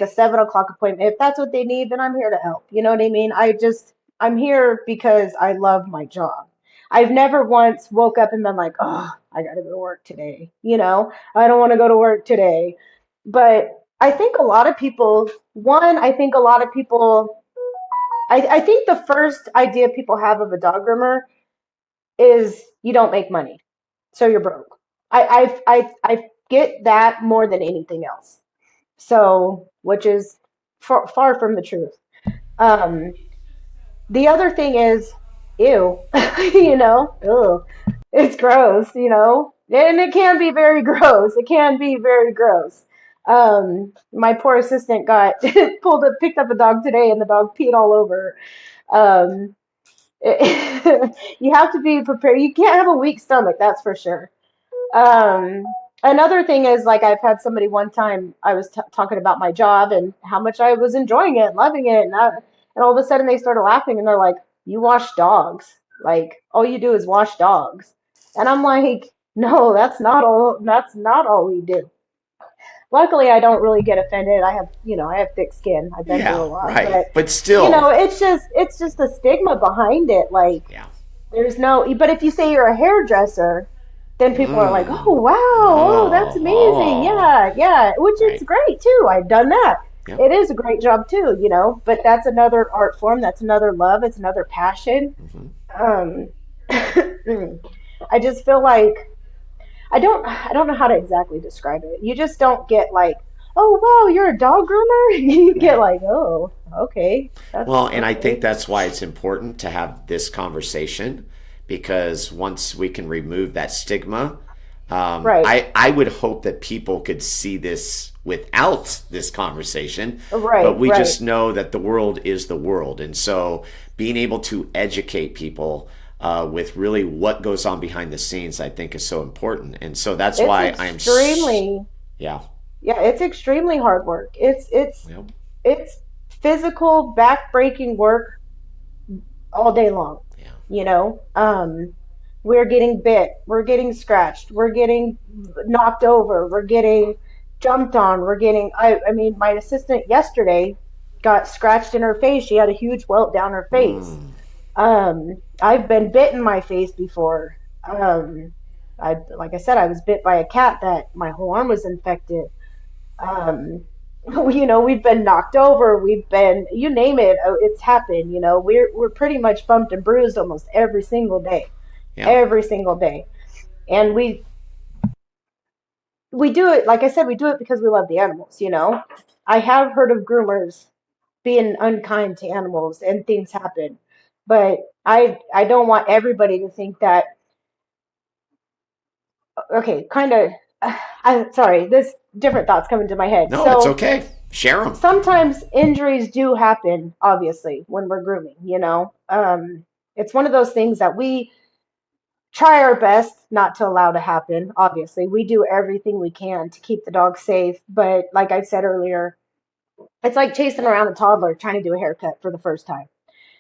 a 7 o'clock appointment if that's what they need. Then I'm here to help. You know what I mean? I'm here because I love my job. I've never once woke up and been like, oh, I got to go to work today. I don't want to go to work today. But I think a lot of people, one, I think a lot of people, I think the first idea people have of a dog groomer is you don't make money, so you're broke. I get that more than anything else. So, which is far from the truth. Um, the other thing is, ew, ugh, it's gross, and it can be very gross. It can be very gross. My poor assistant got picked up a dog today, and the dog peed all over her. You have to be prepared. You can't have a weak stomach, that's for sure. Um, Another thing is, like, I've had somebody one time, I was talking about my job and how much I was enjoying it, loving it, and all of a sudden they started laughing and they're like, "You wash dogs? Like, all you do is wash dogs?" And I'm like, "No, that's not all. That's not all we do." Luckily, I don't really get offended. I have thick skin. I've been through a Yeah, lot, right. but But still, it's just a stigma behind it. Like, yeah. there's no, but if you say you're a hairdresser, then people are like, "Oh, Mm. wow, oh, that's Oh, amazing. oh, Yeah, yeah," which is right. great too. I've done that. Yep. It is a great job too, but that's another art form. That's another love. It's another passion. Hmm. Um, I just feel like I don't know how to exactly describe it. You just don't get like, "Oh, wow, you're a dog groomer." You get Right. like, "Oh, okay, that's Well, and I think okay." that's why it's important to have this conversation because once we can remove that stigma, Right, I would hope that people could see this without this conversation, but right, we right. just know that the world is the world. And so being able to educate people with really what goes on behind the scenes, I think is so important. And so that's It's why extremely, yeah, yeah, it's extremely hard work. yep, It's physical, back-breaking work all day long. yeah, You know, we're getting bit, we're getting scratched, we're getting knocked over, we're getting jumped on, we're getting. I mean, my assistant yesterday got scratched in her face. She had a huge welt down her face. mm, I've been bit in my face before. Like I said, I was bit by a cat that my whole arm was infected. Um, we've been knocked over, we've been, you name it, it's happened. We're pretty much bumped and bruised almost yeah. every single day, and we do it. Like I said, we do it because we love the animals. I have heard of groomers being unkind to animals and things happen, but I don't want everybody to think that. Okay, kind of. I'm sorry. This different thoughts come into my head. No, it's So okay. Share them. sometimes injuries do happen, obviously, when we're grooming. It's one of those things that we try our best not to allow to happen. Obviously, we do everything we can to keep the dog safe, but like I said earlier, it's like chasing around a toddler trying to do a haircut for the first time.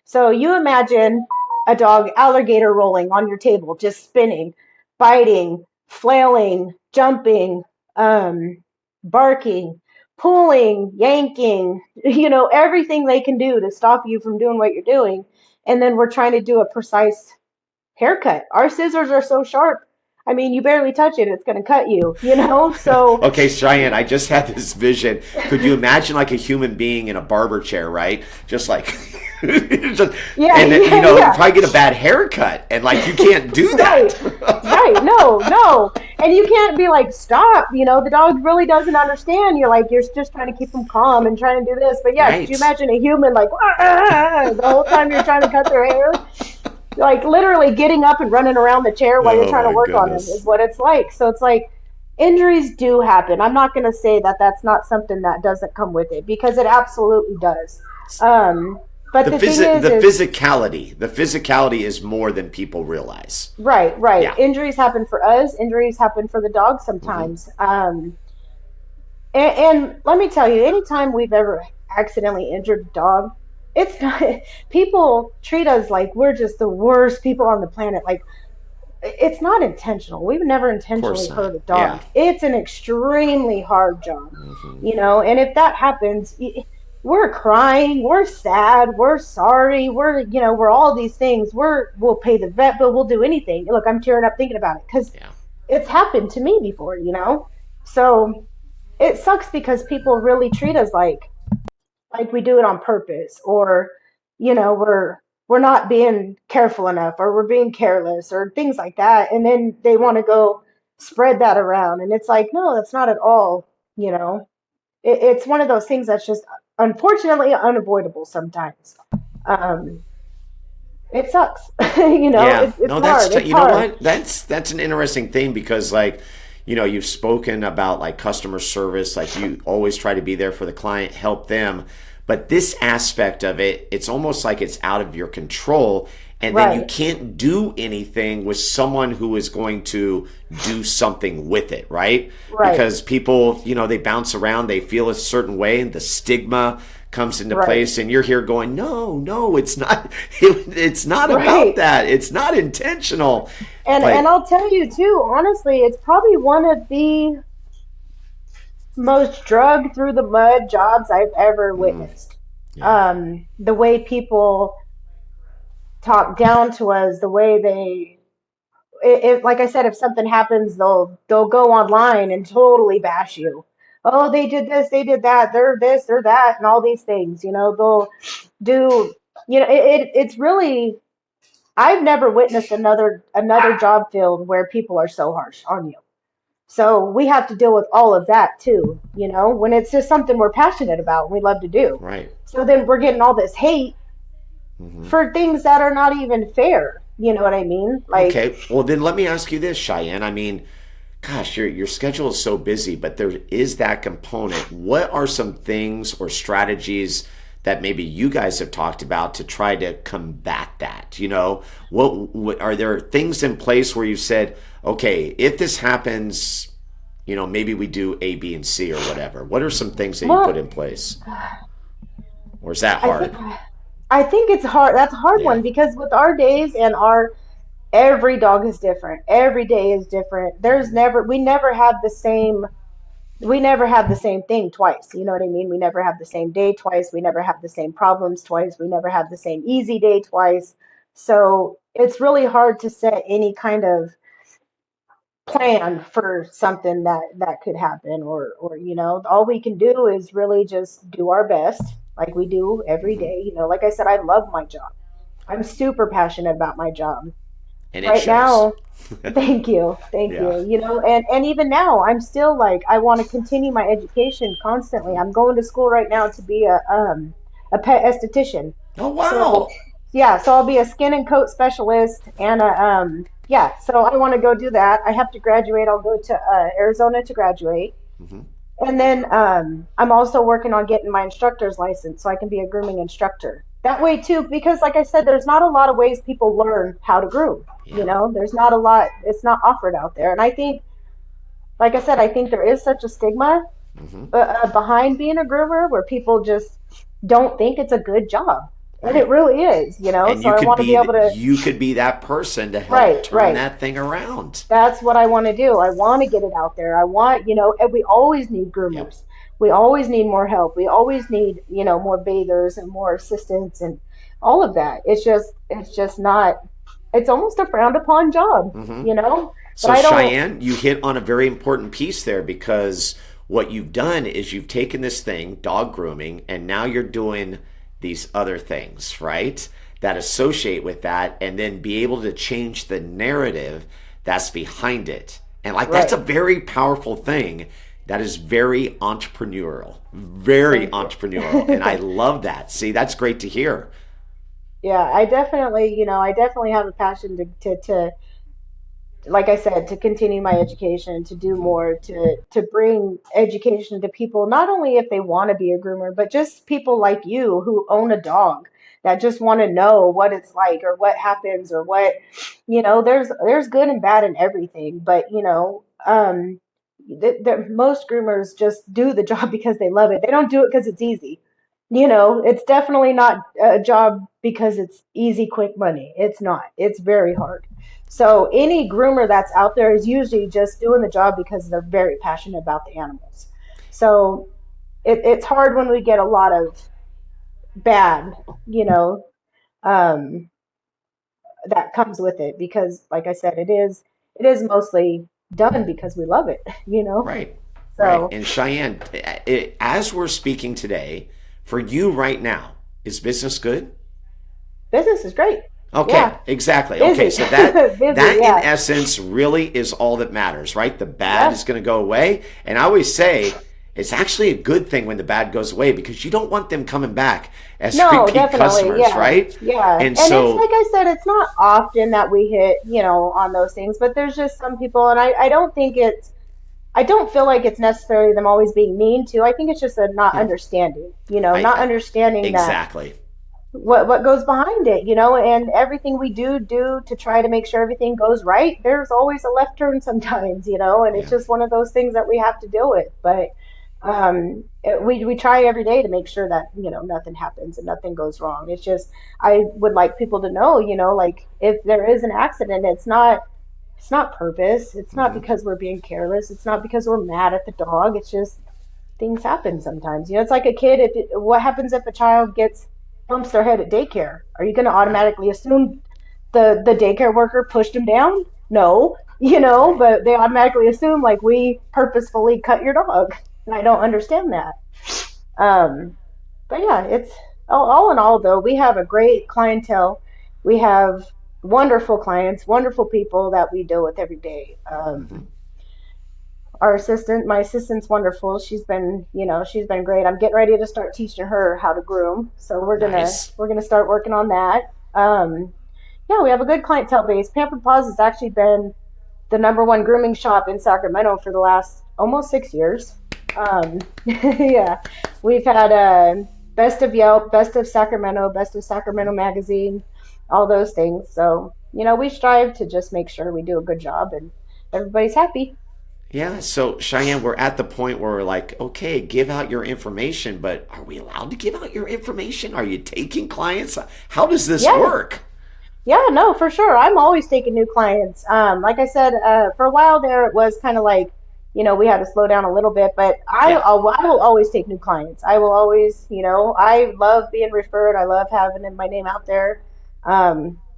So you imagine a dog alligator rolling on your table, just spinning, biting, flailing, jumping, um, barking, pulling, yanking, everything they can do to stop you from doing what you're doing. And then we're trying to do a precise haircut. Our scissors are so sharp. I mean, you barely touch it, it's going to cut you. So, Okay, Cheyenne, I just had this vision. Could you imagine like a human being in a barber chair, right? Just like, just, yeah, and you yeah, know, you yeah. probably get a bad haircut, and like you can't do Right, that. right. No, no. And you can't be like, stop. The dog really doesn't understand. You're just trying to keep them calm and trying to do this. But yeah, could you Right. imagine a human like the whole time you're trying to cut their hair? Like literally getting up and running around the chair while you're Oh trying to my work on them is goodness. what it's like. So it's like injuries do happen. I'm not going to say that that's not something that doesn't come with it because it absolutely does. Um, but the thing The is physicality is more than people realize. right, right. Yeah. Injuries happen for us. Injuries happen for the dog Hmm. sometimes. And let me tell you, anytime we've ever accidentally injured a dog, it's not, people treat us like we're just the worst people on the planet. Like, it's not intentional. We've never Of course intentionally not. hurt a Yeah. dog. It's an extremely hard job, Hmm. and if that happens, we're crying, we're sad, we're sorry, we're all these things. We'll pay the vet bill, we'll do anything. Look, I'm tearing up thinking about it because Yeah. it's happened to me before. So it sucks because people really treat us like we do it on purpose, or we're not being careful enough, or we're being careless, or things like that, and then they want to go spread that around, and it's like, no, that's not at all. you know it's one of those things that's just unfortunately unavoidable sometimes. Um, it sucks. Yeah, It's no, hard. It's you know hard. what? That's an interesting thing because like, you've spoken about like customer service, like you always try to be there for the client, help them. But this aspect of it, it's almost like it's out of your control. And then you Right. can't do anything with someone who is going to do something with it, right? Right. Because people, they bounce around, they feel a certain way, and the stigma comes into Right. place, and you're here going, no, no, it's not, it's not about Right. that. It's not intentional. And But I'll tell you too, honestly, it's probably one of the most drug through the mud jobs I've ever witnessed. yeah, The way people talk down to us, the way they, like I said, if something happens, they'll go online and totally bash you. Oh, they did this, they did that, they're this, they're that, and all these things. They'll do. It's really. I've never witnessed another job field where people are so harsh on you. So we have to deal with all of that too, when it's just something we're passionate about and we love to do. right. So then we're getting all this hate Hmm. for things that are not even fair. You know what I mean? Like, Okay. Well, then let me ask you this, Cheyenne. I mean, gosh, your schedule is so busy, but there is that component. What are some things or strategies that maybe you guys have talked about to try to combat that? What are there things in place where you said, okay, if this happens, maybe we do A, B, and C or whatever. What are some things that you put well, in place? Or is that I think hard? I think it's hard. That's a hard Yeah. one because with our days and our every dog is different. Every day is different. We never have the same thing twice. You know what I mean? We never have the same day twice. We never have the same problems twice. We never have the same easy day twice. So it's really hard to set any kind of plan for something that could happen, or all we can do is really just do our best like we do every Hmm. day. Like I said, I love my job. I'm super passionate about my job And it right shows. now. Thank you. Thank Yeah. you. And even now, I'm still like, I want to continue my education constantly. Hmm. I'm going to school right now to be a pet esthetician. Oh, So, wow. yeah, so I'll be a skin and coat specialist and yeah, so I want to go do that. I have to graduate. I'll go to Arizona to graduate. Hmm. And then I'm also working on getting my instructor's license so I can be a grooming instructor. That way too, because like I said, there's not a lot of ways people learn how to groom. Yeah. There's not a lot. It's not offered out there. And I think, like I said, I think there is such a stigma Hmm. behind being a groomer where people just don't think it's a good job, and it Right. really is. And So I want to be able to. you could be that person to help Right, turn right. that thing around. That's what I want to do. I want to get it out there. I want, and we always need Yep. groomers. We always need more help. We always need, more bathers and more assistants and all of that. It's just not, it's almost a frowned upon job, Hmm. you know? But So I don't, Cheyenne, you hit on a very important piece there because what you've done is you've taken this thing, dog grooming, and now you're doing these other things, right? That associate with that and then be able to change the narrative that's behind it. And like that's a right. very powerful thing that is very entrepreneurial. Very Thank entrepreneurial. And I you. love that. See, that's great to hear. Yeah, I definitely have a passion to like I said, to continue my education, to do Hmm. more, to bring education to people, not only if they want to be a groomer, but just people like you who own a dog that just want to know what it's like or what happens or what, there's good and bad in everything, but most groomers just do the job because they love it. They don't do it because it's easy. It's definitely not a job because it's easy, quick money. It's not. It's very hard. So any groomer that's out there is usually just doing the job because they're very passionate about the animals. So it's hard when we get a lot of bad, you know, um, that comes with it because, like I said, it is mostly done because we love it, you know. Right, right. So And Cheyenne, as we're speaking today, for you right now, is business good? business is great. Okay, Yeah, exactly. Okay, busy, so that busy. that in Yeah, essence really is all that matters, right? The bad yeah, is going to go away. And I always say, it's actually a good thing when the bad goes away, because you don't want them coming back as No, repeat definitely. customers, Yeah. right? Yeah. And And so, it's like I said, it's not often that we hit, on those things, but there's just some people, and I don't think I don't feel like it's necessarily them always being mean to. I think it's just a not yeah, understanding, I not understanding that exactly. what goes behind it, and everything we do to try to make sure everything goes right. There's always a left turn sometimes, and it's Yeah. just one of those things that we have to deal with. But we try every day to make sure that nothing happens and nothing goes wrong. It's just I would like people to know, like if there is an accident, it's not purpose. It's not Hmm. because we're being careless. It's not because we're mad at the dog. It's just things happen sometimes. It's like a kid. What happens if a child bumps their head at daycare? Are you going to Right. automatically assume the daycare worker pushed him down? No, Right. but they automatically assume like we purposefully cut your dog, and I don't understand that. Um, but yeah, it's all in all though, we have a great clientele. We have wonderful clients, wonderful people that we deal with every day. Hmm. My assistant's wonderful. She's been great. I'm getting ready to start teaching her how to groom, so we're gonna Nice. we're gonna start working on that. Yeah, we have a good clientele base. Pampered Paws has actually been the number one grooming shop in Sacramento for the last almost 6 years. Yeah, we've had best of Yelp, best of Sacramento, best of Sacramento magazine, all those things. So we strive to just make sure we do a good job and everybody's happy. Yeah. So, Cheyenne, we're at the point where we're like, okay, give out your information, but are we allowed to give out your information? Are you taking clients? How does this Yeah, work? yeah, no, for sure. I'm always taking new clients. Like I said, for a while there, it was kind of like, we had to slow down a little bit, but Yeah. I will always take new clients. I will always, I love being referred. I love having my name out there.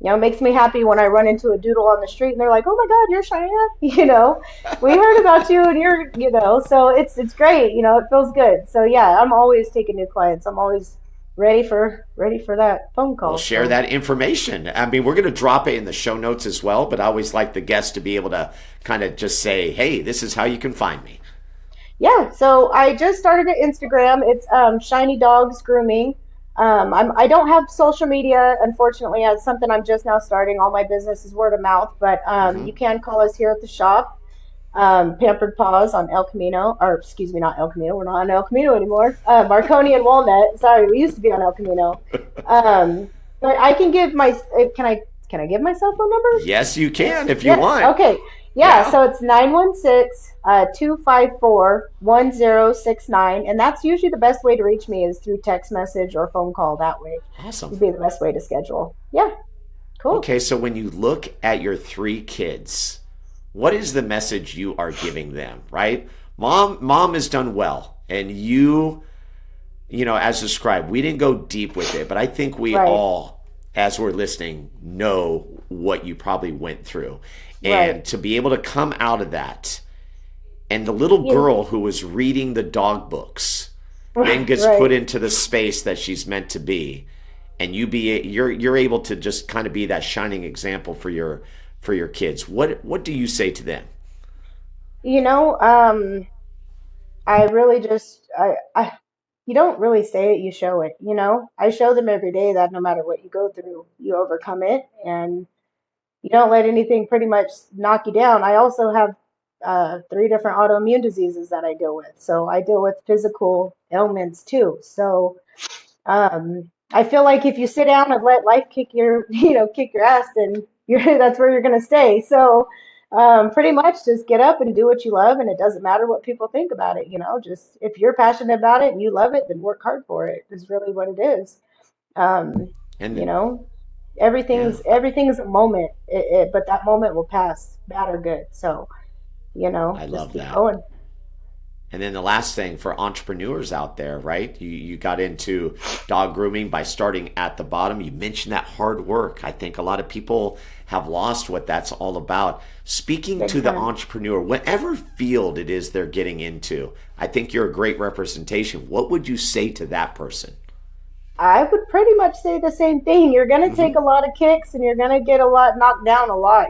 It makes me happy when I run into a doodle on the street and they're like, "Oh my God, you're Cheyenne." We heard about you and so it's great. It feels good. So yeah, I'm always taking new clients. I'm always ready for that phone We'll call. share So. that information. I mean, we're going to drop it in the show notes as well, but I always like the guests to be able to kind of just say, hey, this is how you can find me. Yeah, so I just started an Instagram. It's Shiny Dogs Grooming. I don't have social media, unfortunately. It's something I'm just now starting. All my business is word of mouth, but Hmm. you can call us here at the shop. Pampered Paws on El Camino, or excuse me, not El Camino. We're not on El Camino anymore. Marconi and Walnut. Sorry, we used to be on El Camino. Um, but I can give can I give my cell phone number? Yes, you can if you Yeah. want. Okay. Yeah. Yeah. So it's 916 254 1069. And that's usually the best way to reach me is through text message or phone call that way. Awesome. Would be the best way to schedule. Yeah. Cool. Okay, so when you look at your three kids, what is the message you are giving them, right? Mom has done well, and as described, we didn't go deep with it, but I think we Right. all, as we're listening, know what you probably went through. Right. And to be able to come out of that, and the little You, girl who was reading the dog books then gets right. put into the space that she's meant to be, and you're able to just kind of be that shining example for your kids. What do you say to them? You know, I really just, you don't really say it, you show it. I show them every day that no matter what you go through, you overcome it and you don't let anything pretty much knock you down. I also have three different autoimmune diseases that I deal with. So I deal with physical ailments too. So I feel like if you sit down and let life kick your ass, then that's where you're going to stay. So pretty much just get up and do what you love. And it doesn't matter what people think about it. Just if you're passionate about it and you love it, then work hard for it is really what it is. Um, you And know, yeah, everything's a moment, but that moment will pass, bad or good. So, I just love keep that. going. And then the last thing for entrepreneurs out there, right? You got into dog grooming by starting at the bottom. You mentioned that hard work. I think a lot of people have lost what that's all about. Speaking Big to the time. entrepreneur, whatever field it is they're getting into, I think you're a great representation. What would you say to that person? I would pretty much say the same thing. You're going to take Hmm. a lot of kicks and you're going to get a lot knocked down a lot.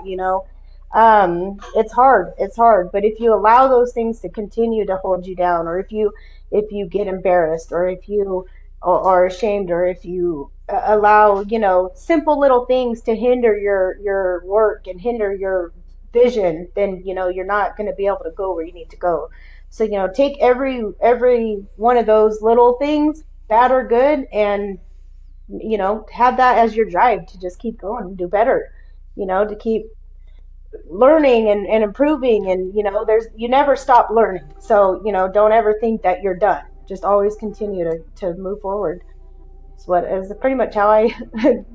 It's hard. It's hard. But if you allow those things to continue to hold you down, or if you get embarrassed, or if you are ashamed, or if you allow, simple little things to hinder your work and hinder your vision, then you're not going to be able to go where you need to go. So take every one of those little things, bad or good, and have that as your drive to just keep going and do better. To keep learning and improving, and you never stop learning. So don't ever think that you're done. Just always continue to move forward. It's what is pretty much how I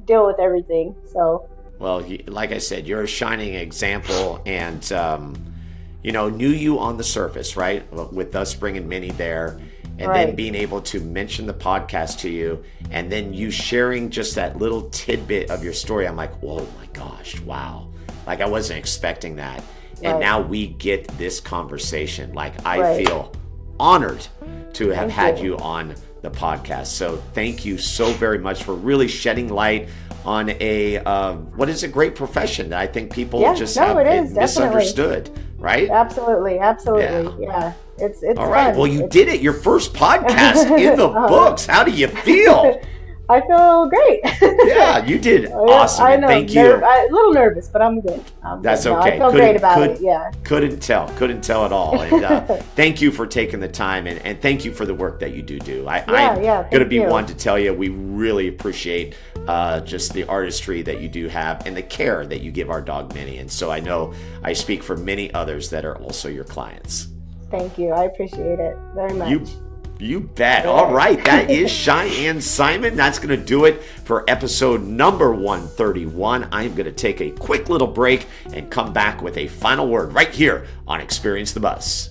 deal with everything. So well, like I said, you're a shining example, and knew you on the surface, right, with us bringing Minnie there, and right. Then being able to mention the podcast to you, and then you sharing just that little tidbit of your story. I'm like, oh my gosh, wow. Like, I wasn't expecting that. And Right. now we get this conversation. Like, I Right. feel honored to have Thank had you. you on the podcast. So thank you so very much for really shedding light on what is a great profession that I think people have it is, definitely. misunderstood, right? Absolutely. Yeah. It's All right. fun. Well, you did it. Your first podcast in the books. How do you feel? I feel great. Yeah, you did awesome. I And know. thank you. A little nervous, but I'm good. That's No, okay. I feel great about it. Yeah. Couldn't tell at all. And thank you for taking the time, and thank you for the work that you do. I'm going to be one to tell you, we really appreciate just the artistry that you do have and the care that you give our dog Minnie. And so I know I speak for many others that are also your clients. Thank you. I appreciate it very much. You bet. All right. That is Cheyenne Simon. That's going to do it for episode number 131. I'm going to take a quick little break and come back with a final word right here on Experience the Buzz.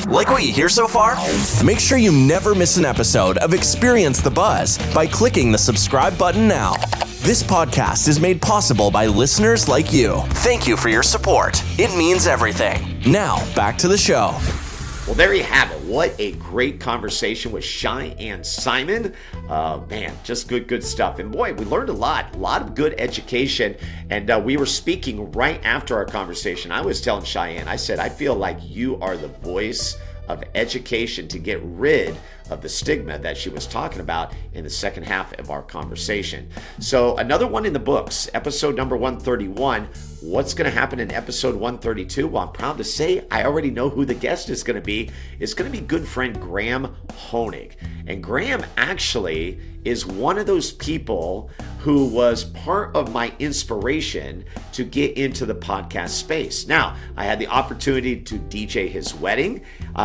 Like what you hear so far? Make sure you never miss an episode of Experience the Buzz by clicking the subscribe button now. This podcast is made possible by listeners like you. Thank you for your support. It means everything. Now, back to the show. Well, there you have it. What a great conversation with Cheyenne Simon. Man, just good stuff. And boy, we learned a lot of good education. And we were speaking right after our conversation. I was telling Cheyenne, I said, I feel like you are the voice of education to get rid of the stigma that she was talking about in the second half of our conversation. So another one in the books, episode number 131. What's going to happen in episode 132? Well, I'm proud to say I already know who the guest is going to be. It's going to be good friend Graham Honig. And Graham actually is one of those people who was part of my inspiration to get into the podcast space. Now, I had the opportunity to DJ his wedding.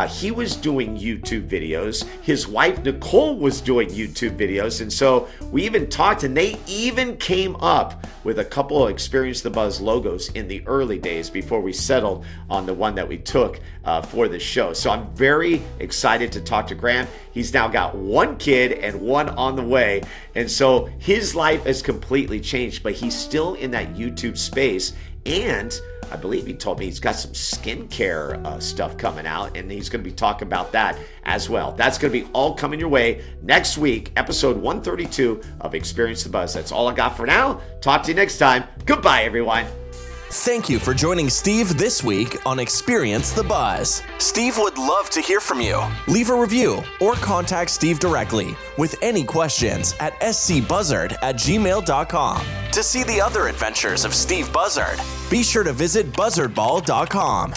He was doing YouTube videos. His wife, Nicole, was doing YouTube videos. And so we even talked, and they even came up with a couple of Experience the Buzz logos in the early days before we settled on the one that we took for the show. So I'm very excited to talk to Graham. He's now got one kid and one on the way. And so his life has completely changed, but he's still in that YouTube space. And I believe he told me he's got some skincare stuff coming out, and he's going to be talking about that as well. That's going to be all coming your way next week, episode 132 of Experience the Buzz. That's all I got for now. Talk to you next time. Goodbye, everyone. Thank you for joining Steve this week on Experience the Buzz. Steve would love to hear from you. Leave a review or contact Steve directly with any questions at scbuzzard@gmail.com. To see the other adventures of Steve Buzzard, be sure to visit buzzardball.com.